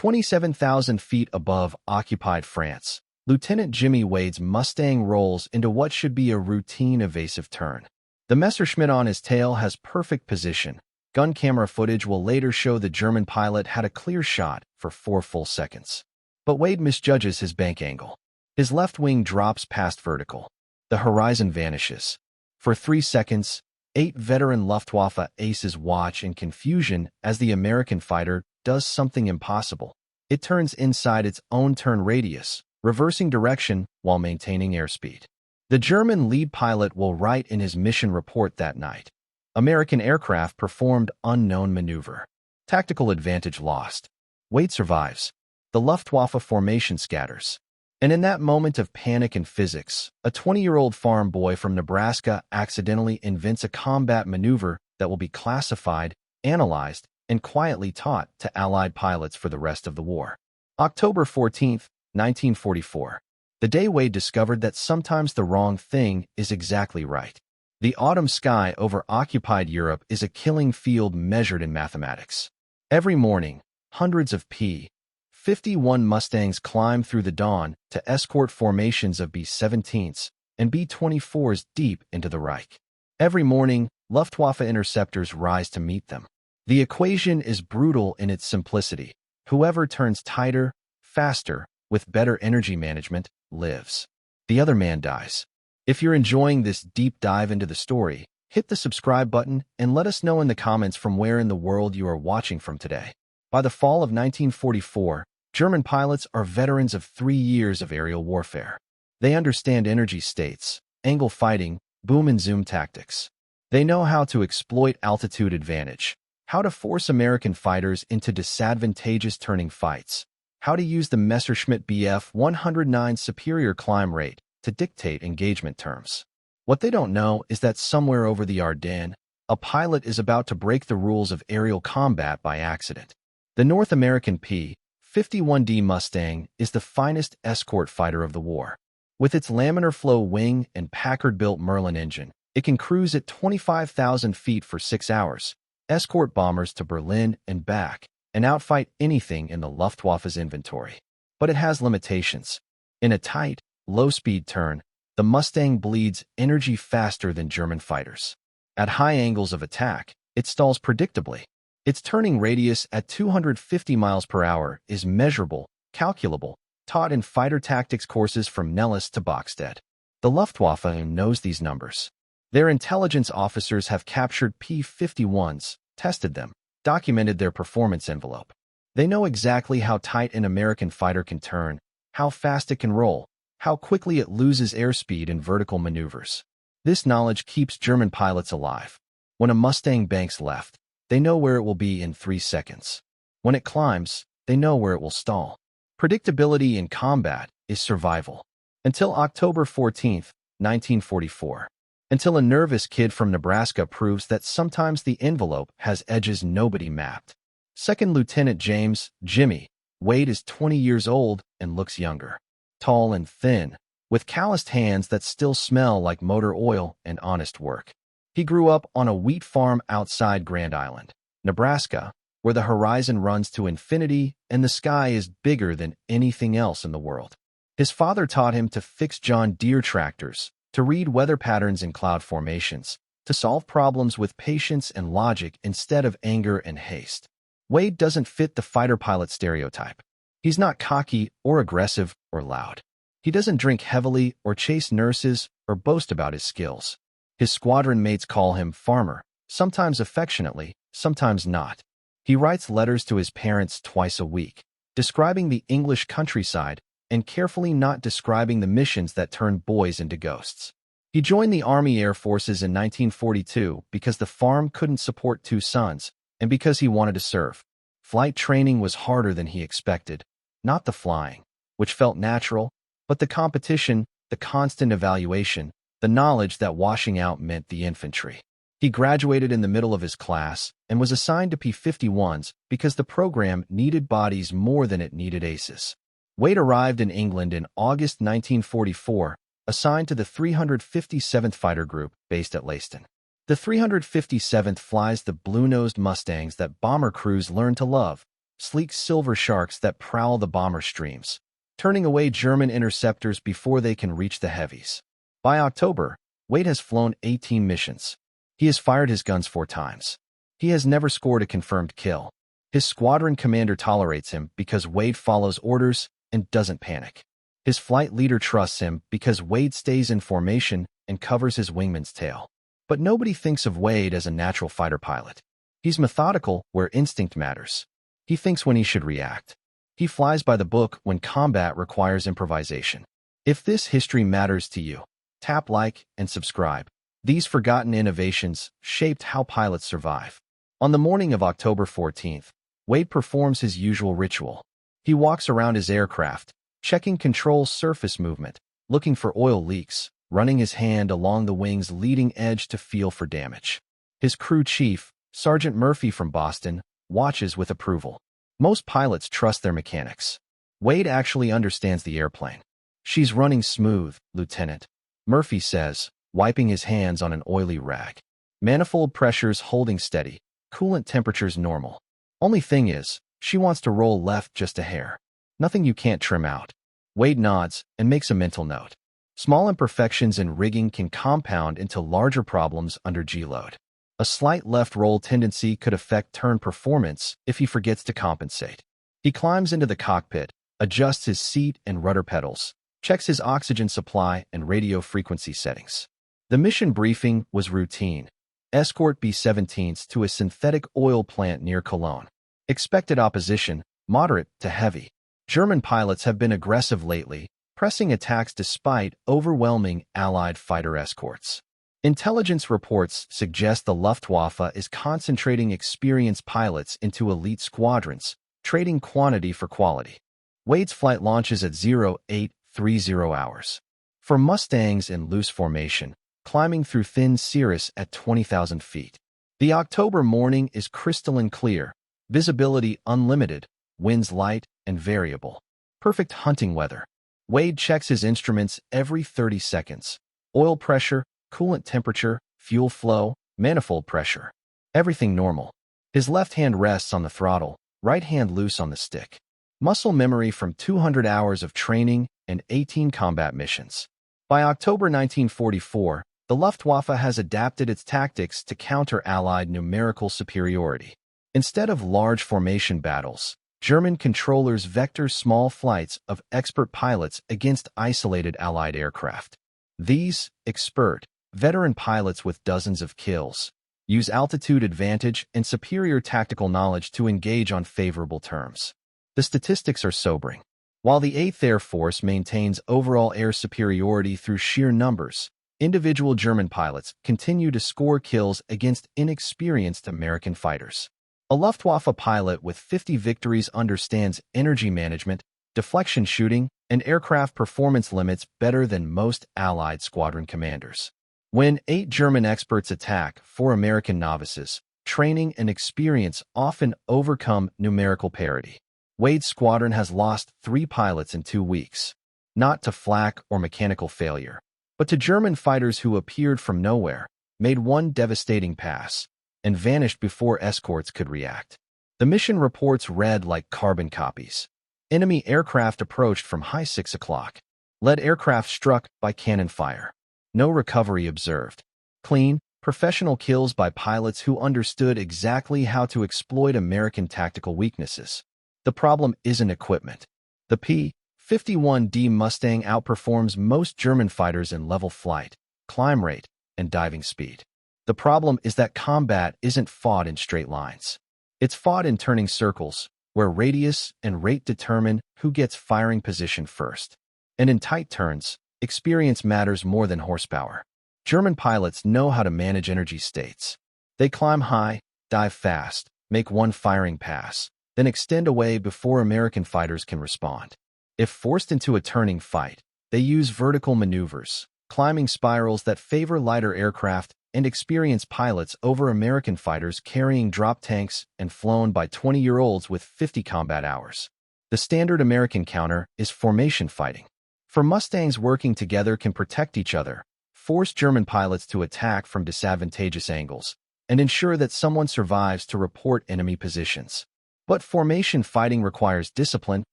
27,000 feet above occupied France, Lieutenant Jimmy Wade's Mustang rolls into what should be a routine evasive turn. The Messerschmitt on his tail has perfect position. Gun camera footage will later show the German pilot had a clear shot for 4 full seconds. But Wade misjudges his bank angle. His left wing drops past vertical. The horizon vanishes. For 3 seconds, 8 veteran Luftwaffe aces watch in confusion as the American fighter does something impossible. It turns inside its own turn radius, reversing direction while maintaining airspeed. The German lead pilot will write in his mission report that night, "American aircraft performed unknown maneuver. Tactical advantage lost. Wade survives. The Luftwaffe formation scatters." And in that moment of panic and physics, a 20-year-old farm boy from Nebraska accidentally invents a combat maneuver that will be classified, analyzed, and quietly taught to Allied pilots for the rest of the war. October 14, 1944. The day Wade discovered that sometimes the wrong thing is exactly right. The autumn sky over occupied Europe is a killing field measured in mathematics. Every morning, hundreds of P-51 Mustangs climb through the dawn to escort formations of B-17s and B-24s deep into the Reich. Every morning, Luftwaffe interceptors rise to meet them. The equation is brutal in its simplicity. Whoever turns tighter, faster, with better energy management, lives. The other man dies. If you're enjoying this deep dive into the story, hit the subscribe button and let us know in the comments from where in the world you are watching from today. By the fall of 1944, German pilots are veterans of 3 years of aerial warfare. They understand energy states, angle fighting, boom and zoom tactics. They know how to exploit altitude advantage, how to force American fighters into disadvantageous turning fights, how to use the Messerschmitt Bf-109 superior climb rate to dictate engagement terms. What they don't know is that somewhere over the Ardennes, a pilot is about to break the rules of aerial combat by accident. The North American P-51D Mustang is the finest escort fighter of the war. With its laminar flow wing and Packard-built Merlin engine, it can cruise at 25,000 feet for 6 hours, escort bombers to Berlin and back, and outfight anything in the Luftwaffe's inventory. But it has limitations. In a tight, low-speed turn, the Mustang bleeds energy faster than German fighters. At high angles of attack, it stalls predictably. Its turning radius at 250 miles per hour is measurable, calculable, taught in fighter tactics courses from Nellis to Bokstedt. The Luftwaffe knows these numbers. Their intelligence officers have captured P-51s, tested them, documented their performance envelope. They know exactly how tight an American fighter can turn, how fast it can roll, how quickly it loses airspeed in vertical maneuvers. This knowledge keeps German pilots alive. When a Mustang banks left, they know where it will be in 3 seconds. When it climbs, they know where it will stall. Predictability in combat is survival. Until October 14, 1944. Until a nervous kid from Nebraska proves that sometimes the envelope has edges nobody mapped. Second Lieutenant James, Jimmy, Wade is 20 years old and looks younger. Tall and thin, with calloused hands that still smell like motor oil and honest work. He grew up on a wheat farm outside Grand Island, Nebraska, where the horizon runs to infinity and the sky is bigger than anything else in the world. His father taught him to fix John Deere tractors, to read weather patterns in cloud formations, to solve problems with patience and logic instead of anger and haste. Wade doesn't fit the fighter pilot stereotype. He's not cocky or aggressive or loud. He doesn't drink heavily or chase nurses or boast about his skills. His squadron mates call him Farmer, sometimes affectionately, sometimes not. He writes letters to his parents twice a week, describing the English countryside and carefully not describing the missions that turn boys into ghosts. He joined the Army Air Forces in 1942 because the farm couldn't support 2 sons and because he wanted to serve. Flight training was harder than he expected, not the flying, which felt natural, but the competition, the constant evaluation, the knowledge that washing out meant the infantry. He graduated in the middle of his class and was assigned to P-51s because the program needed bodies more than it needed aces. Wade arrived in England in August 1944, assigned to the 357th Fighter Group based at Leiston. The 357th flies the blue-nosed Mustangs that bomber crews learned to love, sleek silver sharks that prowl the bomber streams, turning away German interceptors before they can reach the heavies. By October, Wade has flown 18 missions. He has fired his guns 4 times. He has never scored a confirmed kill. His squadron commander tolerates him because Wade follows orders and doesn't panic. His flight leader trusts him because Wade stays in formation and covers his wingman's tail. But nobody thinks of Wade as a natural fighter pilot. He's methodical where instinct matters. He thinks when he should react. He flies by the book when combat requires improvisation. If this history matters to you, tap like and subscribe. These forgotten innovations shaped how pilots survive. On the morning of October 14th, Wade performs his usual ritual. He walks around his aircraft, checking control surface movement, looking for oil leaks, running his hand along the wing's leading edge to feel for damage. His crew chief, Sergeant Murphy from Boston, watches with approval. Most pilots trust their mechanics. Wade actually understands the airplane. "She's running smooth, Lieutenant," Murphy says, wiping his hands on an oily rag. "Manifold pressures holding steady, coolant temperatures normal. Only thing is, she wants to roll left just a hair. Nothing you can't trim out." Wade nods and makes a mental note. Small imperfections in rigging can compound into larger problems under G-load. A slight left roll tendency could affect turn performance if he forgets to compensate. He climbs into the cockpit, adjusts his seat and rudder pedals, checks his oxygen supply and radio frequency settings. The mission briefing was routine. Escort B-17s to a synthetic oil plant near Cologne. Expected opposition, moderate to heavy. German pilots have been aggressive lately, pressing attacks despite overwhelming Allied fighter escorts. Intelligence reports suggest the Luftwaffe is concentrating experienced pilots into elite squadrons, trading quantity for quality. Wade's flight launches at 0830 hours. For Mustangs in loose formation, climbing through thin cirrus at 20,000 feet. The October morning is crystalline clear, visibility unlimited, winds light and variable. Perfect hunting weather. Wade checks his instruments every 30 seconds. Oil pressure, coolant temperature, fuel flow, manifold pressure. Everything normal. His left hand rests on the throttle, right hand loose on the stick. Muscle memory from 200 hours of training and 18 combat missions. By October 1944, the Luftwaffe has adapted its tactics to counter Allied numerical superiority. Instead of large formation battles, German controllers vector small flights of expert pilots against isolated Allied aircraft. These expert, veteran pilots with dozens of kills use altitude advantage and superior tactical knowledge to engage on favorable terms. The statistics are sobering. While the 8th Air Force maintains overall air superiority through sheer numbers, individual German pilots continue to score kills against inexperienced American fighters. A Luftwaffe pilot with 50 victories understands energy management, deflection shooting, and aircraft performance limits better than most Allied squadron commanders. When 8 German experts attack 4 American novices, training and experience often overcome numerical parity. Wade's squadron has lost 3 pilots in 2 weeks, not to flak or mechanical failure, but to German fighters who appeared from nowhere, made one devastating pass, and vanished before escorts could react. The mission reports read like carbon copies. Enemy aircraft approached from high 6 o'clock. Lead aircraft struck by cannon fire. No recovery observed. Clean, professional kills by pilots who understood exactly how to exploit American tactical weaknesses. The problem isn't equipment. The P-51D Mustang outperforms most German fighters in level flight, climb rate, and diving speed. The problem is that combat isn't fought in straight lines. It's fought in turning circles, where radius and rate determine who gets firing position first. And in tight turns, experience matters more than horsepower. German pilots know how to manage energy states. They climb high, dive fast, make one firing pass, then extend away before American fighters can respond. If forced into a turning fight, they use vertical maneuvers, climbing spirals that favor lighter aircraft and experienced pilots over American fighters carrying drop tanks and flown by 20-year-olds with 50 combat hours. The standard American counter is formation fighting. For Mustangs working together can protect each other, force German pilots to attack from disadvantageous angles, and ensure that someone survives to report enemy positions. But formation fighting requires discipline,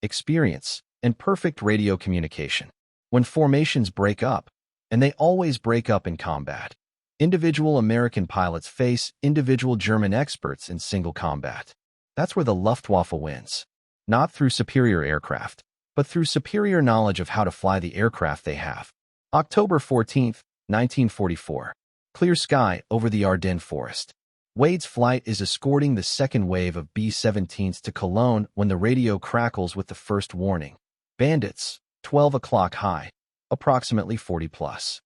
experience, and perfect radio communication. When formations break up, and they always break up in combat, individual American pilots face individual German experts in single combat. That's where the Luftwaffe wins. Not through superior aircraft, but through superior knowledge of how to fly the aircraft they have. October 14, 1944. Clear sky over the Ardennes forest. Wade's flight is escorting the second wave of B-17s to Cologne when the radio crackles with the first warning. Bandits, 12 o'clock high, approximately 40 plus.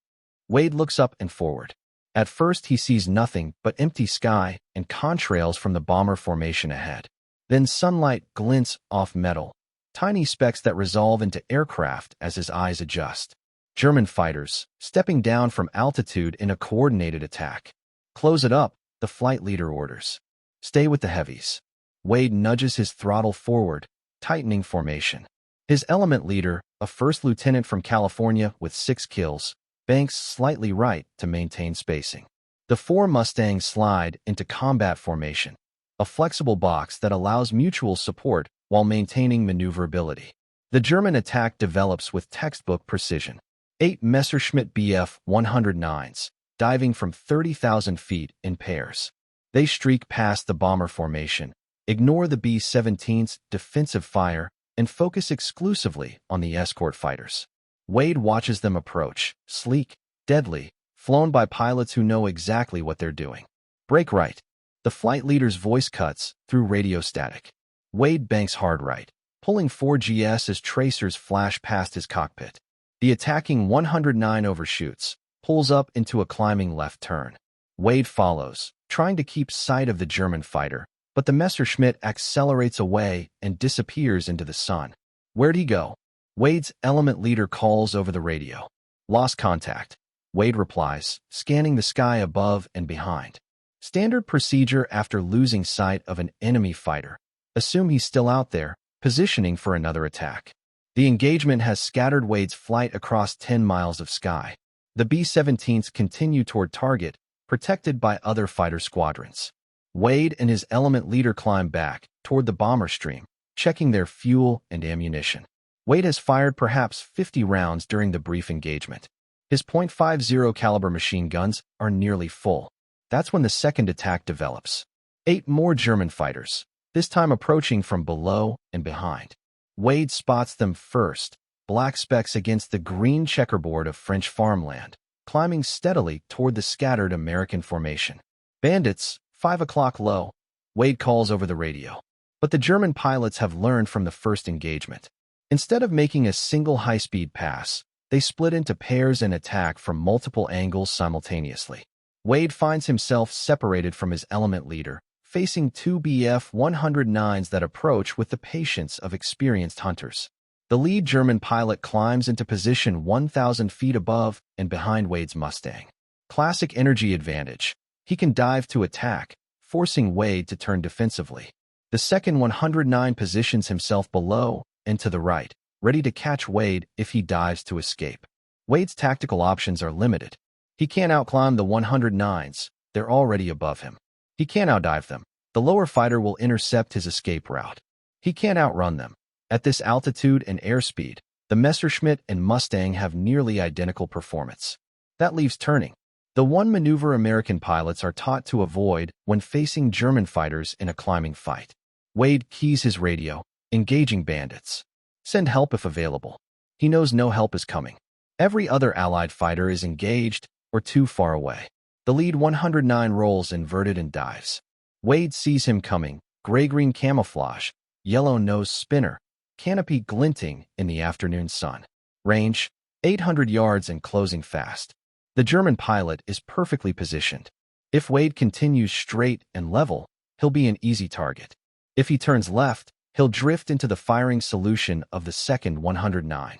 Wade looks up and forward. At first he sees nothing but empty sky and contrails from the bomber formation ahead. Then sunlight glints off metal, tiny specks that resolve into aircraft as his eyes adjust. German fighters, stepping down from altitude in a coordinated attack. Close it up, the flight leader orders. Stay with the heavies. Wade nudges his throttle forward, tightening formation. His element leader, a first lieutenant from California with 6 kills, banks slightly right to maintain spacing. The 4 Mustangs slide into combat formation, a flexible box that allows mutual support while maintaining maneuverability. The German attack develops with textbook precision. 8 Messerschmitt Bf-109s, diving from 30,000 feet in pairs. They streak past the bomber formation, ignore the B-17's defensive fire, and focus exclusively on the escort fighters. Wade watches them approach, sleek, deadly, flown by pilots who know exactly what they're doing. Brake right. The flight leader's voice cuts through radio static. Wade banks hard right, pulling 4 GS as tracers flash past his cockpit. The attacking 109 overshoots, pulls up into a climbing left turn. Wade follows, trying to keep sight of the German fighter, but the Messerschmitt accelerates away and disappears into the sun. Where'd he go? Wade's element leader calls over the radio. Lost contact. Wade replies, scanning the sky above and behind. Standard procedure after losing sight of an enemy fighter. Assume he's still out there, positioning for another attack. The engagement has scattered Wade's flight across 10 miles of sky. The B-17s continue toward target, protected by other fighter squadrons. Wade and his element leader climb back toward the bomber stream, checking their fuel and ammunition. Wade has fired perhaps 50 rounds during the brief engagement. His .50 caliber machine guns are nearly full. That's when the second attack develops. 8 more German fighters, this time approaching from below and behind. Wade spots them first, black specks against the green checkerboard of French farmland, climbing steadily toward the scattered American formation. Bandits, 5 o'clock low. Wade calls over the radio. But the German pilots have learned from the first engagement. Instead of making a single high-speed pass, they split into pairs and attack from multiple angles simultaneously. Wade finds himself separated from his element leader, facing 2 Bf-109s that approach with the patience of experienced hunters. The lead German pilot climbs into position 1,000 feet above and behind Wade's Mustang. Classic energy advantage. He can dive to attack, forcing Wade to turn defensively. The second 109 positions himself below and to the right, ready to catch Wade if he dives to escape. Wade's tactical options are limited. He can't outclimb the 109s, they're already above him. He can't outdive them. The lower fighter will intercept his escape route. He can't outrun them. At this altitude and airspeed, the Messerschmitt and Mustang have nearly identical performance. That leaves turning. The one maneuver American pilots are taught to avoid when facing German fighters in a climbing fight. Wade keys his radio, engaging bandits. Send help if available. He knows no help is coming. Every other Allied fighter is engaged or too far away. The lead 109 rolls inverted and dives. Wade sees him coming, gray-green camouflage, yellow nose spinner, canopy glinting in the afternoon sun. Range, 800 yards and closing fast. The German pilot is perfectly positioned. If Wade continues straight and level, he'll be an easy target. If he turns left, he'll drift into the firing solution of the second 109.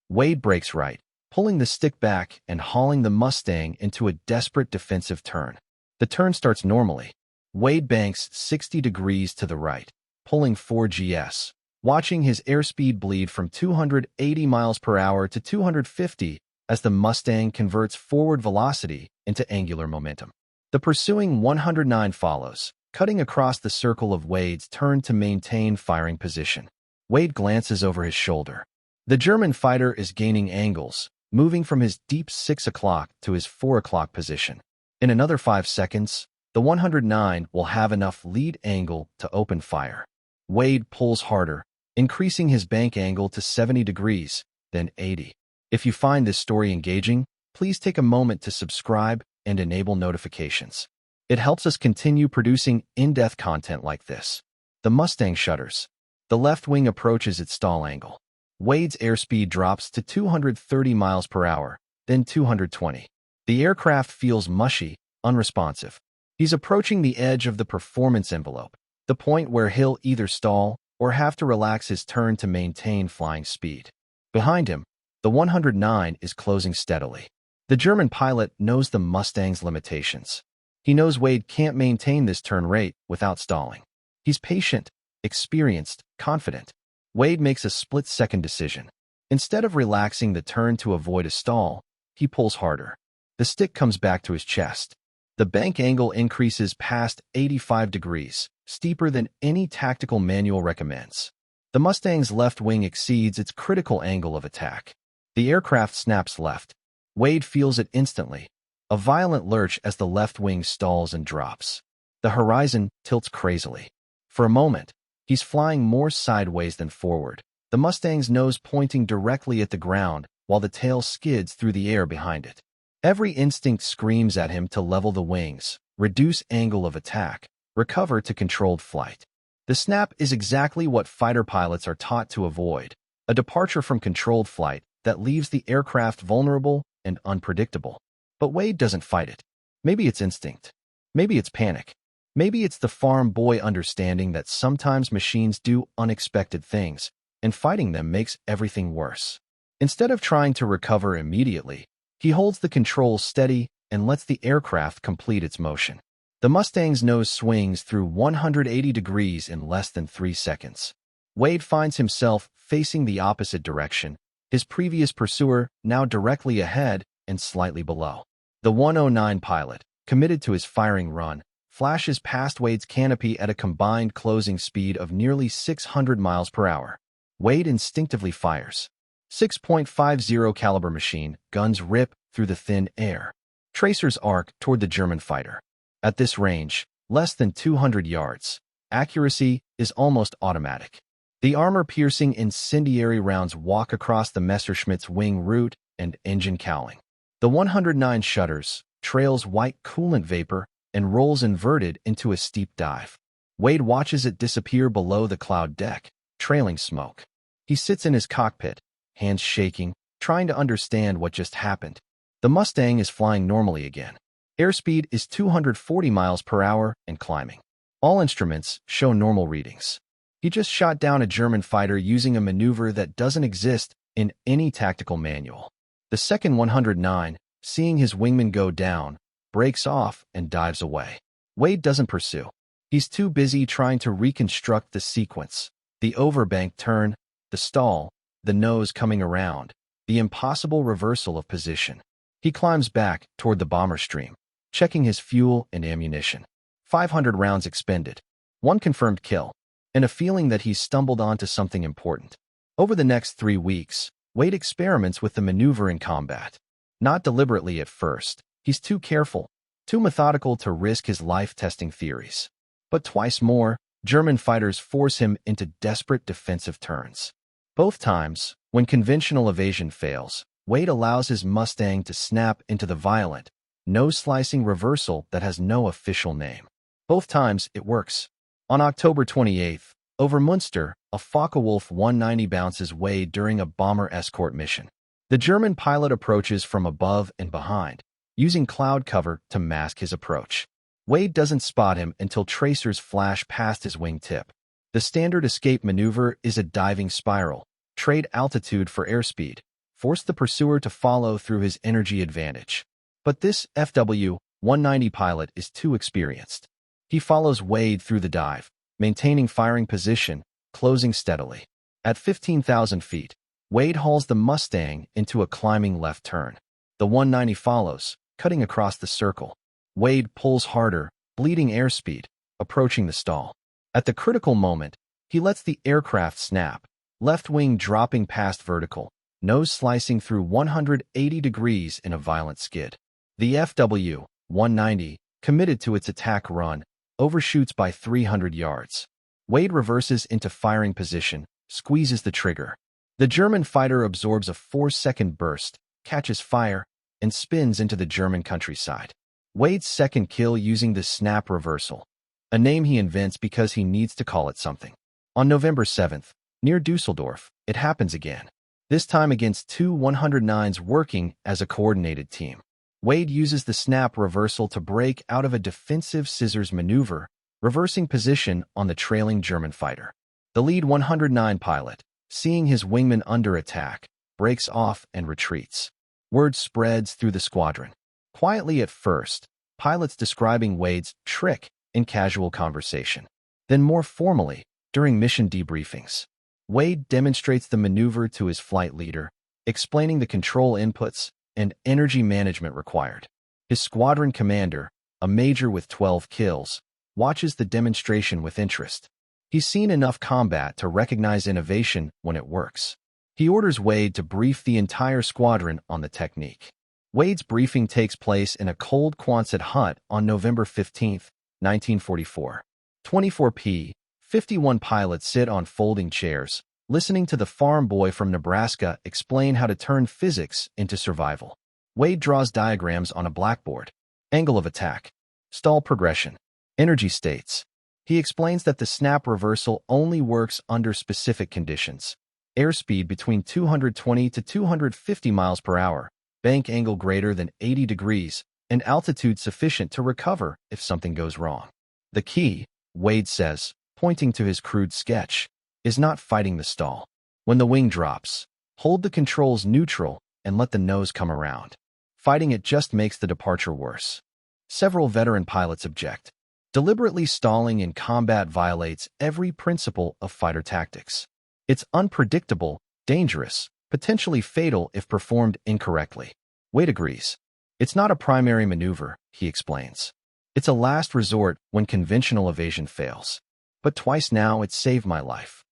Wade breaks right, pulling the stick back and hauling the Mustang into a desperate defensive turn. The turn starts normally. Wade banks 60 degrees to the right, pulling 4 GS, watching his airspeed bleed from 280 miles per hour to 250 as the Mustang converts forward velocity into angular momentum. The pursuing 109 follows, cutting across the circle of Wade's turn to maintain firing position. Wade glances over his shoulder. The German fighter is gaining angles, moving from his deep 6 o'clock to his 4 o'clock position. In another 5 seconds, the 109 will have enough lead angle to open fire. Wade pulls harder, increasing his bank angle to 70 degrees, then 80. If you find this story engaging, please take a moment to subscribe and enable notifications. It helps us continue producing in-depth content like this. The Mustang shudders. The left wing approaches its stall angle. Wade's airspeed drops to 230 miles per hour, then 220. The aircraft feels mushy, unresponsive. He's approaching the edge of the performance envelope, the point where he'll either stall or have to relax his turn to maintain flying speed. Behind him, the 109 is closing steadily. The German pilot knows the Mustang's limitations. He knows Wade can't maintain this turn rate without stalling. He's patient, experienced, confident. Wade makes a split-second decision. Instead of relaxing the turn to avoid a stall, he pulls harder. The stick comes back to his chest. The bank angle increases past 85 degrees, steeper than any tactical manual recommends. The Mustang's left wing exceeds its critical angle of attack. The aircraft snaps left. Wade feels it instantly. A violent lurch as the left wing stalls and drops. The horizon tilts crazily. For a moment, he's flying more sideways than forward, the Mustang's nose pointing directly at the ground while the tail skids through the air behind it. Every instinct screams at him to level the wings, reduce angle of attack, recover to controlled flight. The snap is exactly what fighter pilots are taught to avoid, a departure from controlled flight that leaves the aircraft vulnerable and unpredictable. But Wade doesn't fight it. Maybe it's instinct. Maybe it's panic. Maybe it's the farm boy understanding that sometimes machines do unexpected things, and fighting them makes everything worse. Instead of trying to recover immediately, he holds the controls steady and lets the aircraft complete its motion. The Mustang's nose swings through 180 degrees in less than 3 seconds. Wade finds himself facing the opposite direction, his previous pursuer now directly ahead and slightly below. The 109 pilot, committed to his firing run, flashes past Wade's canopy at a combined closing speed of nearly 600 miles per hour. Wade instinctively fires. 6.50 caliber machine guns rip through the thin air. Tracers arc toward the German fighter. At this range, less than 200 yards, accuracy is almost automatic. The armor-piercing incendiary rounds walk across the Messerschmitt's wing root and engine cowling. The 109 shudders, trails white coolant vapor, and rolls inverted into a steep dive. Wade watches it disappear below the cloud deck, trailing smoke. He sits in his cockpit, hands shaking, trying to understand what just happened. The Mustang is flying normally again. Airspeed is 240 miles per hour and climbing. All instruments show normal readings. He just shot down a German fighter using a maneuver that doesn't exist in any tactical manual. The second 109, seeing his wingman go down, breaks off and dives away. Wade doesn't pursue. He's too busy trying to reconstruct the sequence. The overbank turn, the stall, the nose coming around, the impossible reversal of position. He climbs back toward the bomber stream, checking his fuel and ammunition. 500 rounds expended. 1 confirmed kill, and a feeling that he's stumbled onto something important. Over the next 3 weeks, Wade experiments with the maneuver in combat. Not deliberately at first. He's too careful, too methodical to risk his life testing theories. But twice more, German fighters force him into desperate defensive turns. Both times, when conventional evasion fails, Wade allows his Mustang to snap into the violent, nose-slicing reversal that has no official name. Both times, it works. On October 28th, over Munster, a Focke-Wulf 190 bounces Wade during a bomber escort mission. The German pilot approaches from above and behind, using cloud cover to mask his approach. Wade doesn't spot him until tracers flash past his wingtip. The standard escape maneuver is a diving spiral. Trade altitude for airspeed. Force the pursuer to follow through his energy advantage. But this FW-190 pilot is too experienced. He follows Wade through the dive, maintaining firing position, closing steadily. At 15,000 feet, Wade hauls the Mustang into a climbing left turn. The 190 follows, cutting across the circle. Wade pulls harder, bleeding airspeed. approaching the stall. At the critical moment, he lets the aircraft snap, left wing dropping past vertical, nose slicing through 180 degrees in a violent skid. The FW-190, committed to its attack run, overshoots by 300 yards. Wade reverses into firing position, squeezes the trigger. The German fighter absorbs a 4-second burst, catches fire, and spins into the German countryside. Wade's second kill using the snap reversal, a name he invents because he needs to call it something. On November 7th, near Dusseldorf, it happens again, this time against two 109s working as a coordinated team. Wade uses the snap reversal to break out of a defensive scissors maneuver, reversing position on the trailing German fighter. The lead 109 pilot, seeing his wingman under attack, breaks off and retreats. Word spreads through the squadron. Quietly at first, pilots describing Wade's trick in casual conversation. Then more formally, during mission debriefings, Wade demonstrates the maneuver to his flight leader, explaining the control inputs and energy management required. His squadron commander, a major with 12 kills, watches the demonstration with interest. He's seen enough combat to recognize innovation when it works. He orders Wade to brief the entire squadron on the technique. Wade's briefing takes place in a cold Quonset hut on November 15, 1944. 24 P-51 pilots sit on folding chairs, listening to the farm boy from Nebraska explain how to turn physics into survival. Wade draws diagrams on a blackboard. Angle of attack, stall progression, energy states. He explains that the snap reversal only works under specific conditions. Airspeed between 220 to 250 miles per hour, bank angle greater than 80 degrees, and altitude sufficient to recover if something goes wrong. The key, Wade says, pointing to his crude sketch, is not fighting the stall. When the wing drops, hold the controls neutral and let the nose come around. Fighting it just makes the departure worse. Several veteran pilots object. Deliberately stalling in combat violates every principle of fighter tactics. It's unpredictable, dangerous, potentially fatal if performed incorrectly. Wade agrees. It's not a primary maneuver, he explains. It's a last resort when conventional evasion fails. But twice now it's saved my life.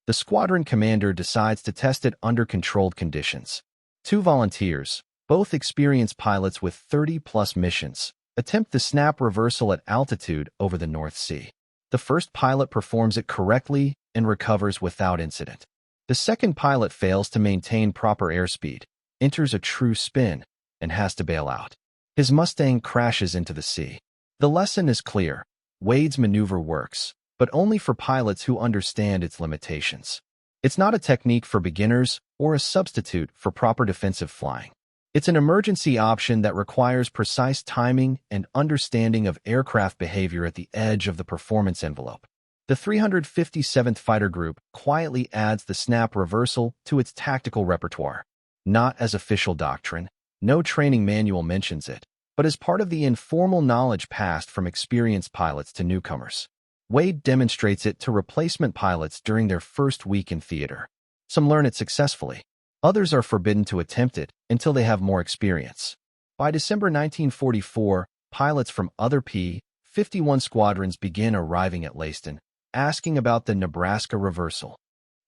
The squadron commander decides to test it under controlled conditions. Two volunteers, both experienced pilots with 30-plus missions, attempt the snap reversal at altitude over the North Sea. The first pilot performs it correctly and recovers without incident. The second pilot fails to maintain proper airspeed, enters a true spin, and has to bail out. His Mustang crashes into the sea. The lesson is clear. Wade's maneuver works, but only for pilots who understand its limitations. It's not a technique for beginners or a substitute for proper defensive flying. It's an emergency option that requires precise timing and understanding of aircraft behavior at the edge of the performance envelope. The 357th Fighter Group quietly adds the snap reversal to its tactical repertoire. Not as official doctrine, no training manual mentions it, but as part of the informal knowledge passed from experienced pilots to newcomers. Wade demonstrates it to replacement pilots during their first week in theater. Some learn it successfully. Others are forbidden to attempt it until they have more experience. By December 1944, pilots from other P-51 squadrons begin arriving at Leiston, asking about the Nebraska reversal.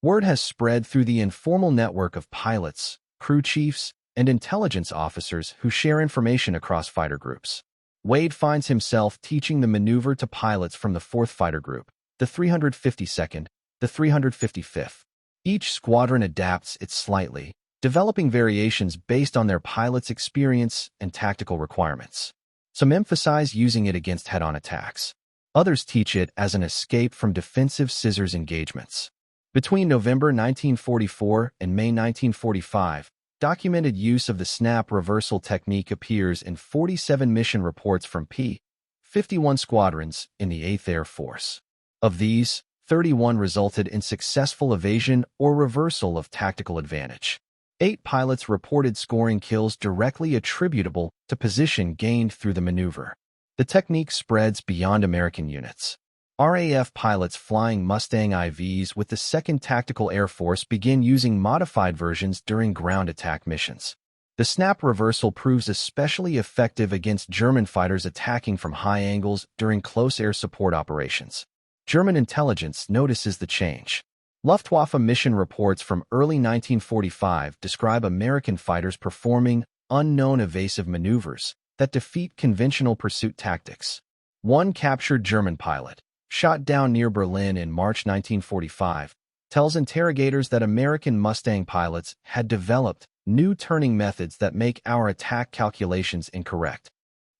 Word has spread through the informal network of pilots, crew chiefs, and intelligence officers who share information across fighter groups. Wade finds himself teaching the maneuver to pilots from the 4th Fighter Group, the 352nd, the 355th. Each squadron adapts it slightly, developing variations based on their pilot's experience and tactical requirements. Some emphasize using it against head-on attacks. Others teach it as an escape from defensive scissors engagements. Between November 1944 and May 1945, documented use of the snap reversal technique appears in 47 mission reports from P-51 squadrons in the 8th Air Force. Of these, 31 resulted in successful evasion or reversal of tactical advantage. 8 pilots reported scoring kills directly attributable to position gained through the maneuver. The technique spreads beyond American units. RAF pilots flying Mustang IVs with the 2nd Tactical Air Force begin using modified versions during ground attack missions. The snap reversal proves especially effective against German fighters attacking from high angles during close air support operations. German intelligence notices the change. Luftwaffe mission reports from early 1945 describe American fighters performing unknown evasive maneuvers that defeat conventional pursuit tactics. One captured German pilot, shot down near Berlin in March 1945, tells interrogators that American Mustang pilots had developed new turning methods that make our attack calculations incorrect.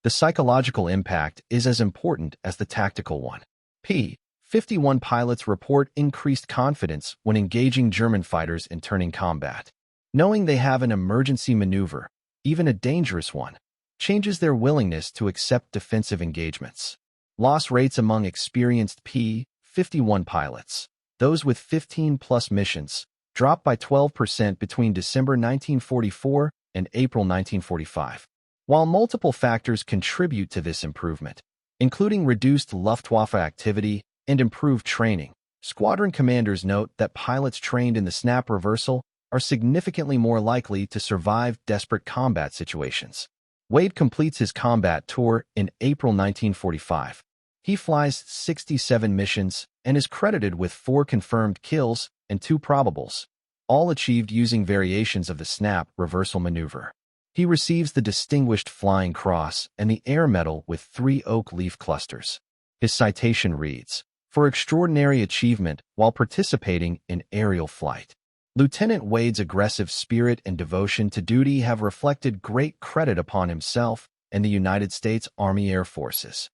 The psychological impact is as important as the tactical one. P-51 pilots report increased confidence when engaging German fighters in turning combat. Knowing they have an emergency maneuver, even a dangerous one, changes their willingness to accept defensive engagements. Loss rates among experienced P-51 pilots, those with 15-plus missions, dropped by 12% between December 1944 and April 1945. While multiple factors contribute to this improvement, including reduced Luftwaffe activity and improved training, squadron commanders note that pilots trained in the snap reversal are significantly more likely to survive desperate combat situations. Wade completes his combat tour in April 1945. He flies 67 missions and is credited with 4 confirmed kills and 2 probables, all achieved using variations of the snap reversal maneuver. He receives the Distinguished Flying Cross and the Air Medal with 3 oak leaf clusters. His citation reads, "For extraordinary achievement while participating in aerial flight." Lieutenant Wade's aggressive spirit and devotion to duty have reflected great credit upon himself and the United States Army Air Forces.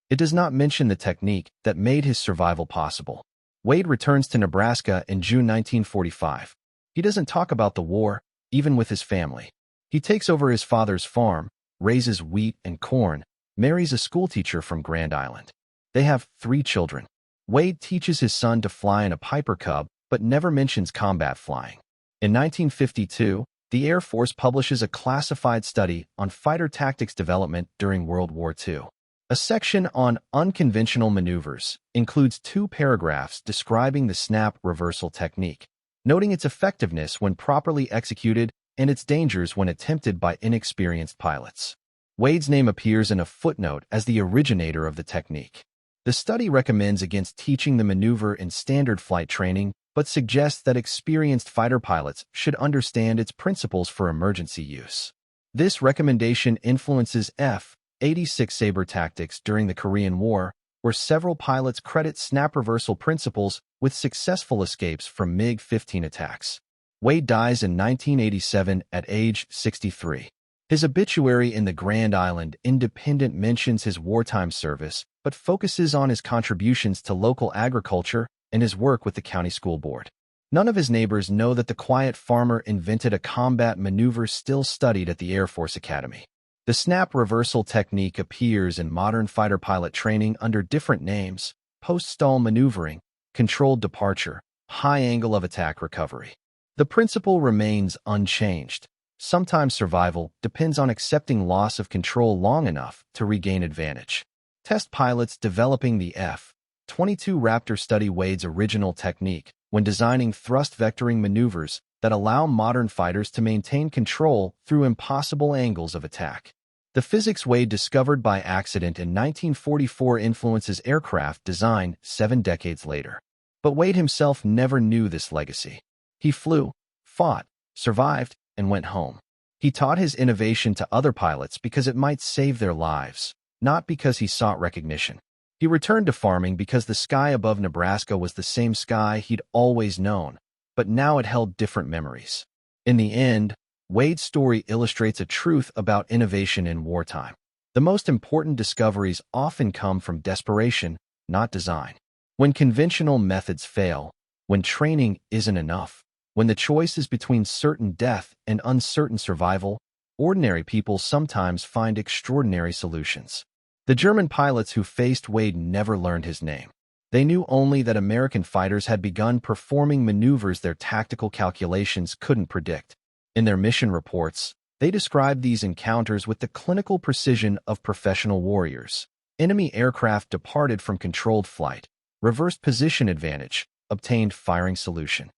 It does not mention the technique that made his survival possible. Wade returns to Nebraska in June 1945. He doesn't talk about the war, even with his family. He takes over his father's farm, raises wheat and corn, marries a schoolteacher from Grand Island. They have 3 children. Wade teaches his son to fly in a Piper Cub, but never mentions combat flying. In 1952, the Air Force publishes a classified study on fighter tactics development during World War II. A section on unconventional maneuvers includes 2 paragraphs describing the snap reversal technique, noting its effectiveness when properly executed and its dangers when attempted by inexperienced pilots. Wade's name appears in a footnote as the originator of the technique. The study recommends against teaching the maneuver in standard flight training, but suggests that experienced fighter pilots should understand its principles for emergency use. This recommendation influences F-86 Sabre tactics during the Korean War, where several pilots credit snap reversal principles with successful escapes from MiG-15 attacks. Wade dies in 1987 at age 63. His obituary in the Grand Island Independent mentions his wartime service, but focuses on his contributions to local agriculture and his work with the county school board. None of his neighbors know that the quiet farmer invented a combat maneuver still studied at the Air Force Academy. The snap reversal technique appears in modern fighter pilot training under different names: post-stall maneuvering, controlled departure, high angle of attack recovery. The principle remains unchanged. Sometimes survival depends on accepting loss of control long enough to regain advantage. Test pilots developing the F-22 Raptor study Wade's original technique when designing thrust vectoring maneuvers that allow modern fighters to maintain control through impossible angles of attack. The physics Wade discovered by accident in 1944 influences aircraft design 7 decades later. But Wade himself never knew this legacy. He flew, fought, survived, and went home. He taught his innovation to other pilots because it might save their lives, not because he sought recognition. He returned to farming because the sky above Nebraska was the same sky he'd always known, but now it held different memories. In the end, Wade's story illustrates a truth about innovation in wartime. The most important discoveries often come from desperation, not design. When conventional methods fail, when training isn't enough, when the choice is between certain death and uncertain survival, ordinary people sometimes find extraordinary solutions. The German pilots who faced Wade never learned his name. They knew only that American fighters had begun performing maneuvers their tactical calculations couldn't predict. In their mission reports, they described these encounters with the clinical precision of professional warriors. Enemy aircraft departed from controlled flight, reversed position advantage, obtained firing solution.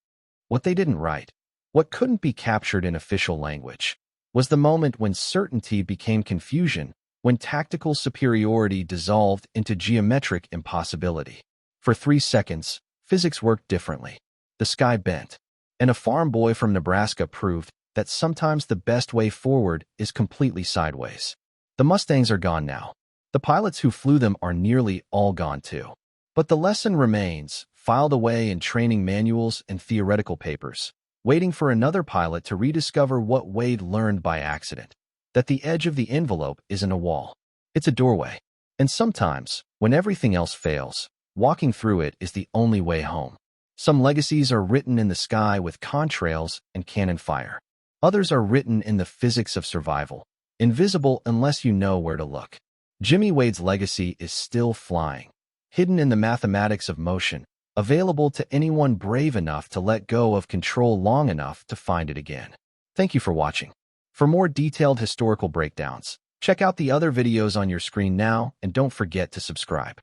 What they didn't write, what couldn't be captured in official language. was the moment when certainty became confusion, when tactical superiority dissolved into geometric impossibility. For 3 seconds, physics worked differently. The sky bent, and a farm boy from Nebraska proved that sometimes the best way forward is completely sideways. The Mustangs are gone now. The pilots who flew them are nearly all gone too. But the lesson remains, filed away in training manuals and theoretical papers, waiting for another pilot to rediscover what Wade learned by accident: that the edge of the envelope isn't a wall. It's a doorway. And sometimes, when everything else fails, walking through it is the only way home. Some legacies are written in the sky with contrails and cannon fire. Others are written in the physics of survival, invisible unless you know where to look. Jimmy Wade's legacy is still flying, hidden in the mathematics of motion, available to anyone brave enough to let go of control long enough to find it again. Thank you for watching. For more detailed historical breakdowns, check out the other videos on your screen now, and don't forget to subscribe.